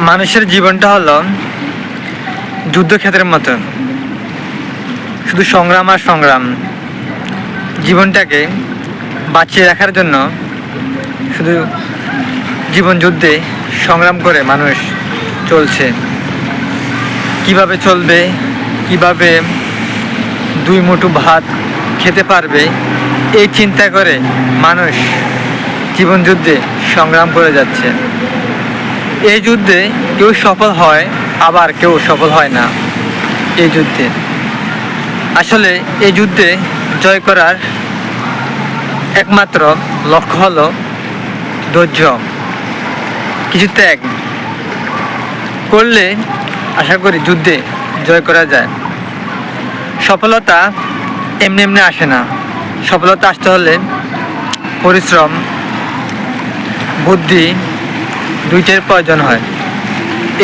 মানুষের জীবনটা হলো যুদ্ধক্ষেত্রের মতো, শুধু সংগ্রাম আর সংগ্রাম। জীবনটাকে বাঁচিয়ে রাখার জন্য শুধু জীবন যুদ্ধে সংগ্রাম করে মানুষ চলছে। কিভাবে চলবে, কিভাবে দুই মুঠো ভাত খেতে পারবে, এই চিন্তা করে মানুষ জীবন যুদ্ধে সংগ্রাম করে যাচ্ছে। এই যুদ্ধে কেউ সফল হয়, আবার কেউ সফল হয় না। এই যুদ্ধে আসলে এই যুদ্ধে জয় করার একমাত্র লক্ষ্য হলো ধৈর্য, কিছু ত্যাগ করলে আশা করি যুদ্ধে জয় করা যায়। সফলতা এমনি এমনি আসে না। সফলতা আসতে হলে পরিশ্রম, বুদ্ধি দুইটার প্রয়োজন হয়,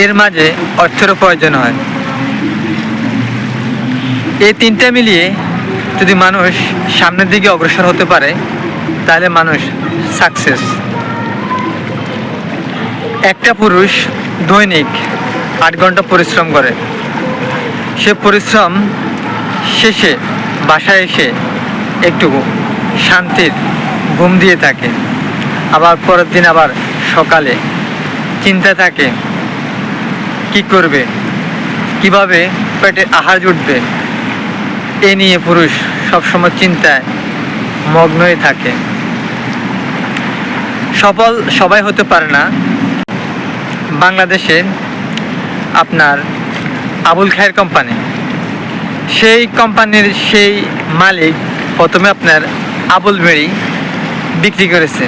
এর মাঝে অর্থেরও প্রয়োজন হয়। এই তিনটা মিলিয়ে যদি মানুষ সামনের দিকে অগ্রসর হতে পারে তাহলে মানুষ সাকসেস। একটা পুরুষ দৈনিক 8 ঘন্টা পরিশ্রম করে। সে পরিশ্রম শেষে বাসায় এসে একটু শান্তির ঘুম দিয়ে থাকে। আবার পরের দিন আবার সকালে চিন্তা থাকে কি করবে, কিভাবে পেটে আহার জুটবে। এ নিয়ে পুরুষ সবসময় চিন্তায় মগ্ন হয়ে থাকে। সফল সবাই হতে পারে না। বাংলাদেশে আপনার আবুল খায়ের কোম্পানি, সেই কোম্পানির সেই মালিক প্রথমে আপনার আবুল বেড়ি বিক্রি করেছে।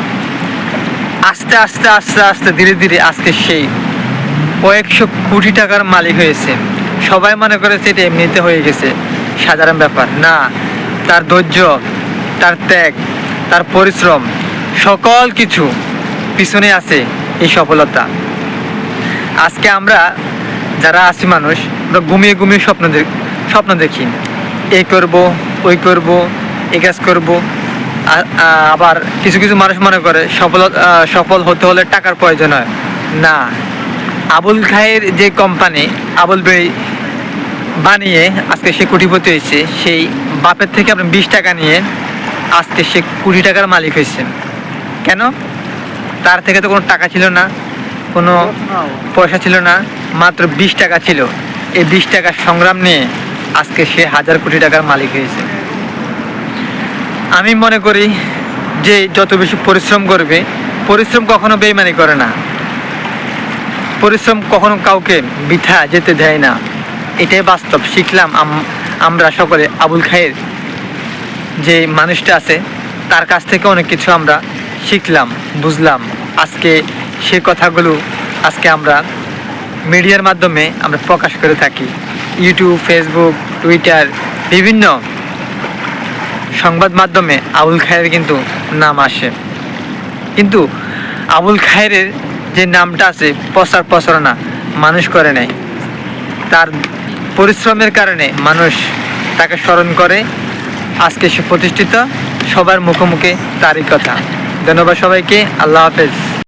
আস্তে আস্তে আস্তে আস্তে ধীরে ধীরে আজকে সেই কয়েকশো কোটি টাকার মালিক হয়েছে। সবাই মনে করেছে এটা এমনিতে হয়ে গেছে, সাধারণ ব্যাপার না। তার ধৈর্য, তার ত্যাগ, তার পরিশ্রম, সকল কিছু পিছনে আছে এই সফলতা। আজকে আমরা যারা আছি মানুষ, আমরা ঘুমিয়ে ঘুমিয়ে স্বপ্ন দেখি, এই করব, ওই করব, এই কাজ করব। আবার কিছু কিছু মানুষ মনে করে সফল হতে হলে টাকার প্রয়োজন হয় না। আবুল খায়ের যে কোম্পানি আবুল বেড়ি বানিয়ে আজকে সে কোটিপতি হয়েছে, সেই বাপের থেকে আপনি 20 টাকা নিয়ে আজকে সে কোটি টাকার মালিক হয়েছে। কেন? তার থেকে তো কোনো টাকা ছিল না, কোনো পয়সা ছিল না, মাত্র 20 টাকা ছিল। এই 20 টাকার সংগ্রাম নিয়ে আজকে সে 1000 কোটি টাকার মালিক হয়েছে। আমি মনে করি যে যত বেশি পরিশ্রম করবে, পরিশ্রম কখনো বেইমানি করে না, পরিশ্রম কখনো কাউকে বৃথা যেতে দেয় না। এটাই বাস্তব। শিখলাম আমরা সকলে আবুল খায়ের যে মানুষটা আছে তার কাছ থেকে অনেক কিছু আমরা শিখলাম, বুঝলাম। আজকে সে কথাগুলো আজকে আমরা মিডিয়ার মাধ্যমে আমরা প্রকাশ করে থাকি। ইউটিউব, ফেসবুক, টুইটার, বিভিন্ন সংবাদ মাধ্যমে আবুল খায়ের কিন্তু নাম আসে। কিন্তু আবুল খায়ের যে নামটা আছে প্রচার প্রচারণা মানুষ করে নাই। তার পরিশ্রমের কারণে মানুষ তাকে স্মরণ করে। আজকে সে প্রতিষ্ঠিত, সবার মুখে মুখে তারই কথা। ধন্যবাদ সবাইকে। আল্লাহ হাফেজ।